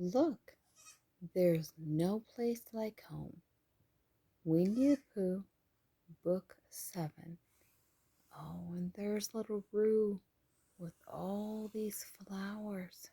Look, there's no place like home. Winnie the Pooh, Book 7. Oh, and there's little Roo with all these flowers.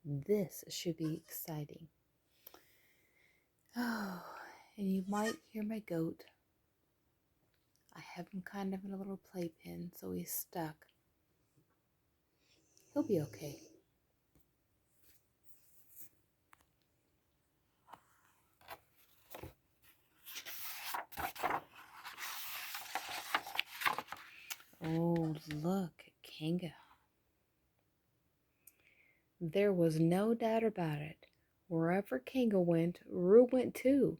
This should be exciting. Oh, and you might hear my goat. I have him kind of in a little playpen, so he's stuck. He'll be okay. Oh, look, Kanga. There was no doubt about it. Wherever Kanga went, Roo went too.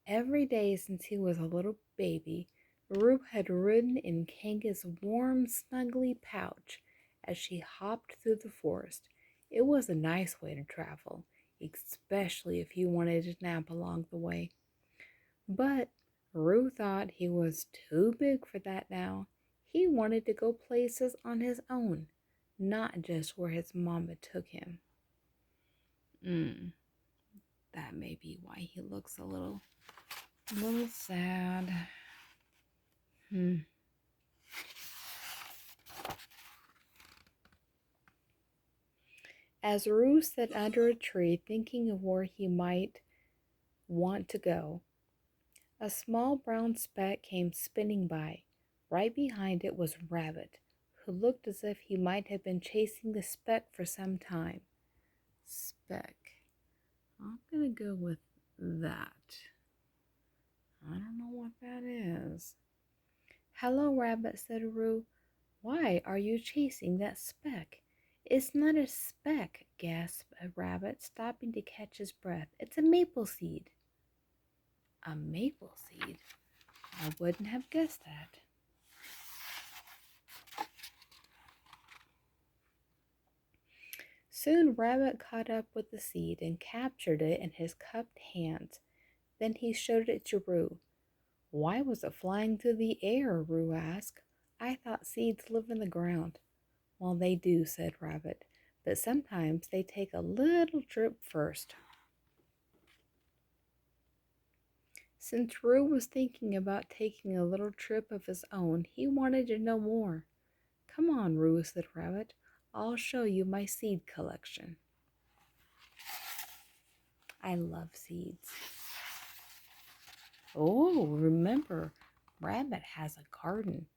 Every day since he was a little baby, Roo had ridden in Kanga's warm, snuggly pouch as she hopped through the forest. It was a nice way to travel, especially if you wanted to nap along the way. But Roo thought he was too big for that now. He wanted to go places on his own, not just where his mama took him. That may be why he looks a little sad. As Roo sat under a tree thinking of where he might want to go, a small brown speck came spinning by. Right behind it was Rabbit, who looked as if he might have been chasing the speck for some time. Speck. I'm going to go with that. I don't know what that is. Hello, Rabbit, said Roo. Why are you chasing that speck? It's not a speck, gasped a rabbit, stopping to catch his breath. It's a maple seed. A maple seed? I wouldn't have guessed that. Soon Rabbit caught up with the seed and captured it in his cupped hands. Then he showed it to Roo. Why was it flying through the air? Roo asked. I thought seeds live in the ground. Well, they do, said Rabbit, but sometimes they take a little trip first. Since Roo was thinking about taking a little trip of his own, he wanted to know more. Come on, Roo, said Rabbit. I'll show you my seed collection. I love seeds. Oh, remember, Rabbit has a garden.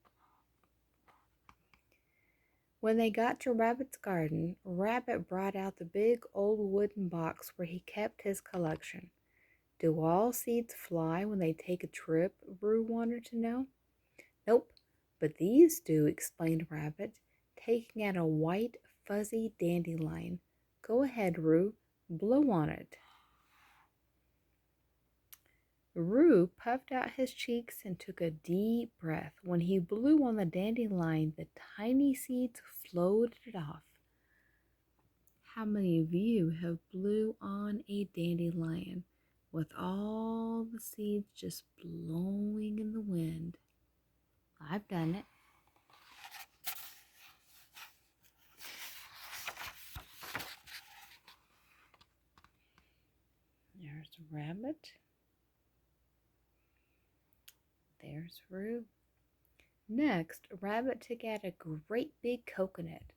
When they got to Rabbit's garden, Rabbit brought out the big old wooden box where he kept his collection. Do all seeds fly when they take a trip? Roo wanted to know. Nope, but these do, explained Rabbit, taking out a white, fuzzy dandelion. Go ahead, Roo, blow on it. Roo puffed out his cheeks and took a deep breath. When he blew on the dandelion, the tiny seeds floated off. How many of you have blew on a dandelion with all the seeds just blowing in the wind? I've done it. There's a rabbit. There's Roo. Next, Rabbit took out a great big coconut.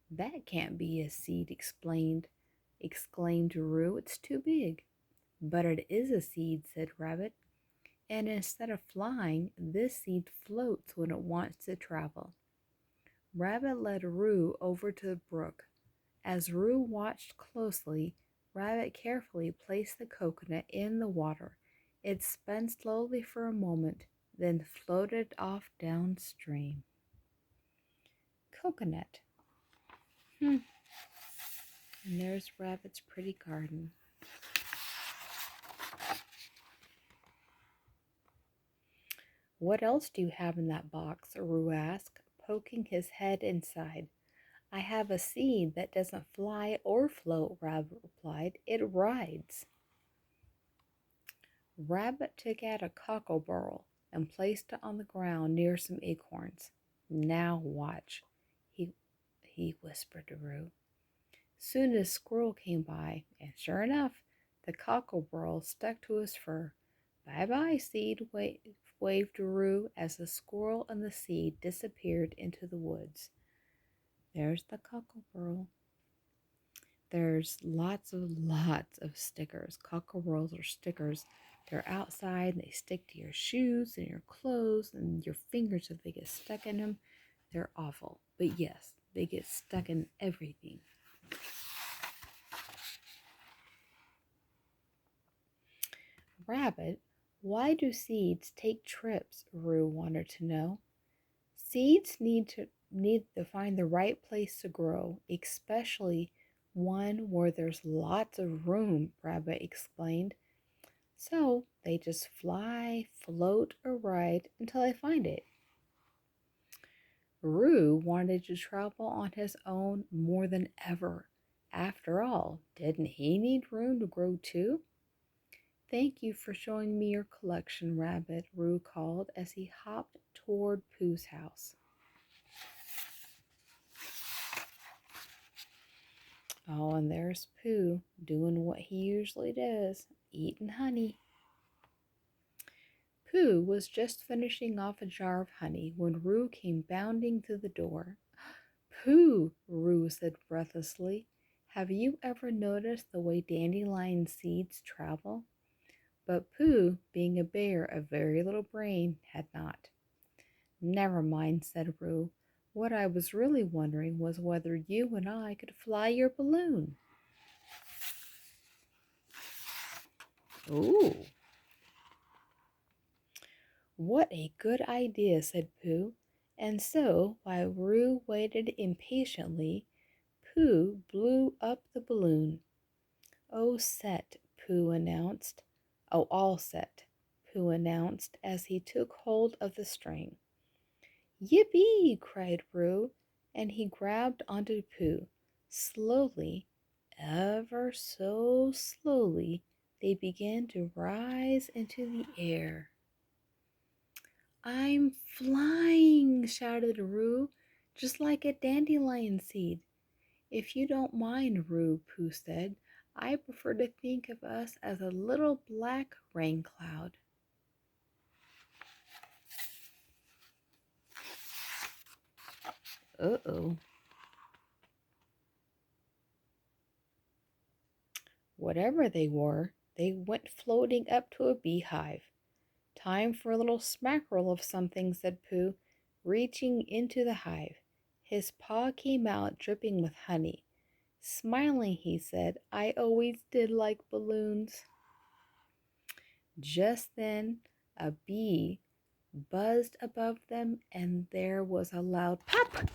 That can't be a seed, exclaimed Roo. It's too big. But it is a seed, said Rabbit. And instead of flying, this seed floats when it wants to travel. Rabbit led Roo over to the brook. As Roo watched closely, Rabbit carefully placed the coconut in the water. It spun slowly for a moment, then floated off downstream. Coconut. And there's Rabbit's pretty garden. What else do you have in that box? Roo asked, poking his head inside. I have a seed that doesn't fly or float, Rabbit replied. It rides. Rabbit took out a cockleburl and placed it on the ground near some acorns. Now watch, he whispered to Roo. Soon a squirrel came by, and sure enough, the cockerel stuck to his fur. Bye-bye, seed, waved Roo as the squirrel and the seed disappeared into the woods. There's the cockerel. There's lots of stickers. Cockerels are stickers. They're outside and they stick to your shoes and your clothes and your fingers if they get stuck in them. They're awful. But yes, they get stuck in everything. Rabbit, why do seeds take trips? Roo wanted to know. Seeds need to find the right place to grow, especially one where there's lots of room, Rabbit explained. So they just fly, float, or ride until they find it. Roo wanted to travel on his own more than ever. After all, didn't he need room to grow too? Thank you for showing me your collection, Rabbit, Roo called as he hopped toward Pooh's house. Oh, and there's Pooh doing what he usually does, eating honey. Pooh was just finishing off a jar of honey when Roo came bounding through the door. Pooh, Roo said breathlessly, have you ever noticed the way dandelion seeds travel? But Pooh, being a bear of very little brain, had not. Never mind, said Roo. What I was really wondering was whether you and I could fly your balloon. Ooh. What a good idea, said Pooh. And so, while Roo waited impatiently, Pooh blew up the balloon. Oh, set, Pooh announced. Oh, all set, Pooh announced as he took hold of the string. Yippee! Cried Roo, and he grabbed onto Pooh. Slowly, ever so slowly, they began to rise into the air. I'm flying, shouted Roo, just like a dandelion seed. If you don't mind, Roo, Pooh said, I prefer to think of us as a little black rain cloud. Uh-oh. Whatever they were, they went floating up to a beehive. Time for a little smackerel of something, said Pooh, reaching into the hive. His paw came out dripping with honey. Smiling, he said, I always did like balloons. Just then, a bee buzzed above them, and there was a loud pop.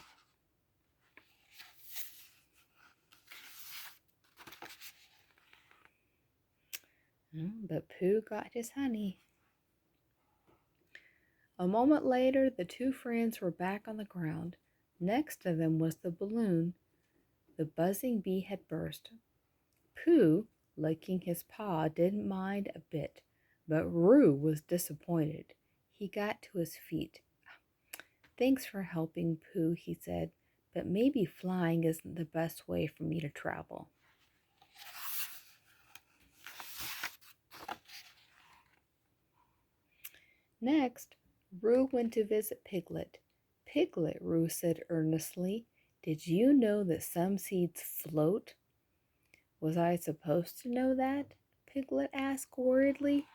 But Pooh got his honey. A moment later, the two friends were back on the ground. Next to them was the balloon. The buzzing bee had burst. Pooh, licking his paw, didn't mind a bit, but Roo was disappointed. He got to his feet. Thanks for helping, Pooh, he said, but maybe flying isn't the best way for me to travel. Next, Roo went to visit Piglet. Piglet, Roo said earnestly, did you know that some seeds float? Was I supposed to know that? Piglet asked worriedly.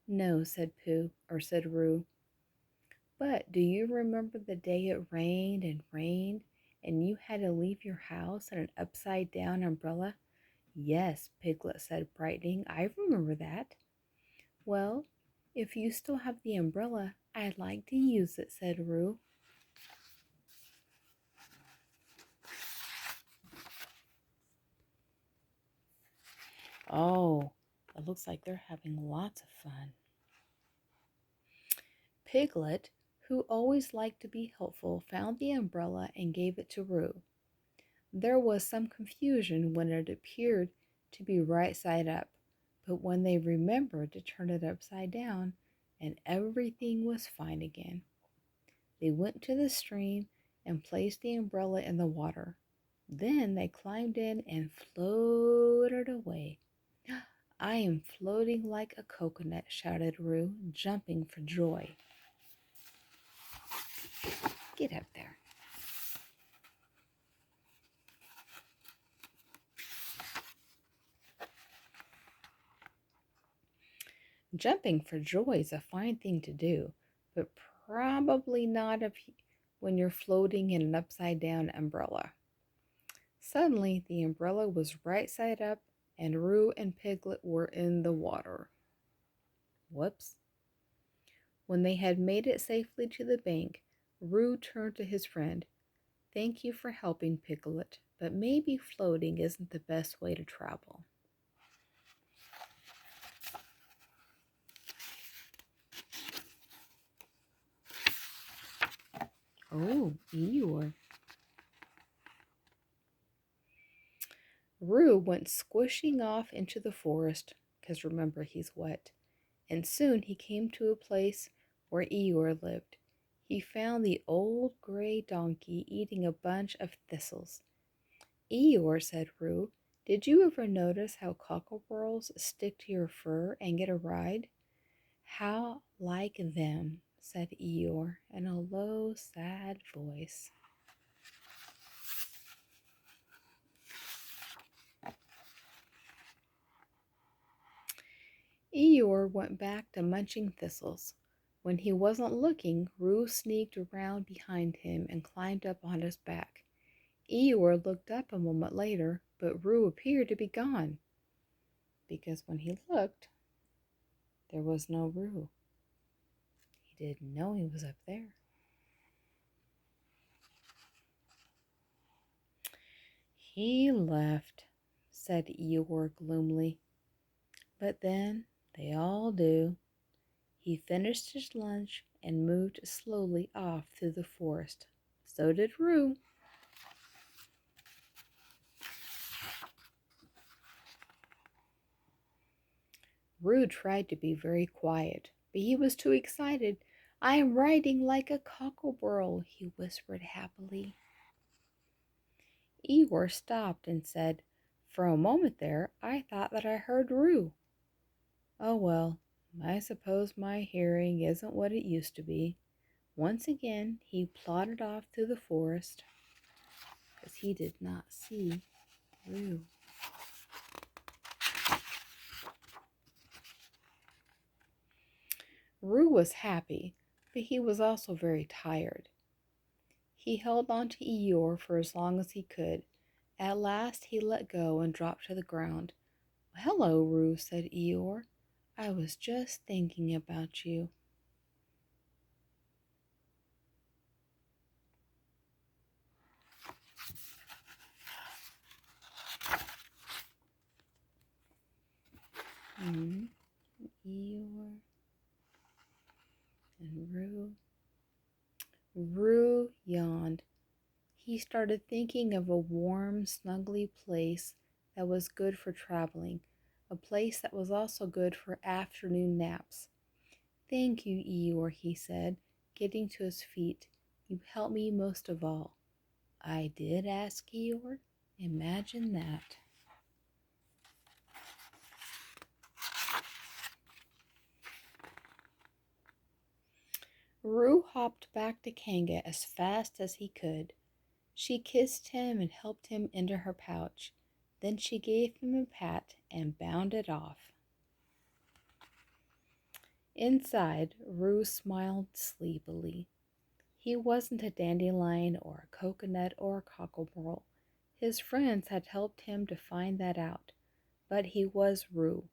No, said Roo. But do you remember the day it rained and you had to leave your house in an upside down umbrella? Yes, Piglet said, brightening. I remember that. Well, if you still have the umbrella, I'd like to use it, said Roo. Oh, it looks like they're having lots of fun. Piglet, who always liked to be helpful, found the umbrella and gave it to Roo. There was some confusion when it appeared to be right side up, but when they remembered to turn it upside down, and everything was fine again. They went to the stream and placed the umbrella in the water. Then they climbed in and floated away. I am floating like a coconut, shouted Roo, jumping for joy. Get up there. Jumping for joy is a fine thing to do, but probably not when you're floating in an upside-down umbrella. Suddenly, the umbrella was right side up, and Roo and Piglet were in the water. Whoops. When they had made it safely to the bank, Roo turned to his friend. Thank you for helping, Piglet, but maybe floating isn't the best way to travel. Oh, Eeyore. Roo went squishing off into the forest, because remember, he's wet, and soon he came to a place where Eeyore lived. He found the old gray donkey eating a bunch of thistles. Eeyore, said Roo, did you ever notice how cockerels stick to your fur and get a ride? How like them, said Eeyore in a low, sad voice. Eeyore went back to munching thistles. When he wasn't looking, Roo sneaked around behind him and climbed up on his back. Eeyore looked up a moment later, but Roo appeared to be gone, because when he looked, there was no Roo. He didn't know he was up there. He left, said Eeyore gloomily. But then they all do. He finished his lunch and moved slowly off through the forest. So did Roo. Roo tried to be very quiet, but he was too excited. I am riding like a cockerel, he whispered happily. Eeyore stopped and said, for a moment there, I thought that I heard Roo. Oh well, I suppose my hearing isn't what it used to be. Once again, he plodded off through the forest, because he did not see Roo. Roo was happy, but he was also very tired. He held on to Eeyore for as long as he could. At last he let go and dropped to the ground. Hello, Roo, said Eeyore. I was just thinking about you. Eeyore and Roo. Roo yawned. He started thinking of a warm, snuggly place that was good for traveling, a place that was also good for afternoon naps. Thank you, Eeyore, he said, getting to his feet. You helped me most of all. I did, asked Eeyore. Imagine that. Roo hopped back to Kanga as fast as he could. She kissed him and helped him into her pouch. Then she gave him a pat and bounded off. Inside, Roo smiled sleepily. He wasn't a dandelion or a coconut or a cockerel. His friends had helped him to find that out. But he was Roo,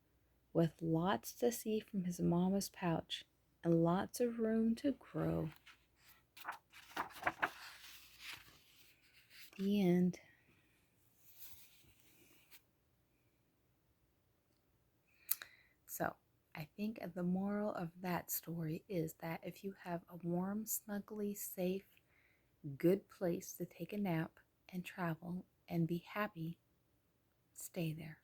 with lots to see from his mama's pouch and lots of room to grow. The end. So, I think the moral of that story is that if you have a warm, snuggly, safe, good place to take a nap and travel and be happy, stay there.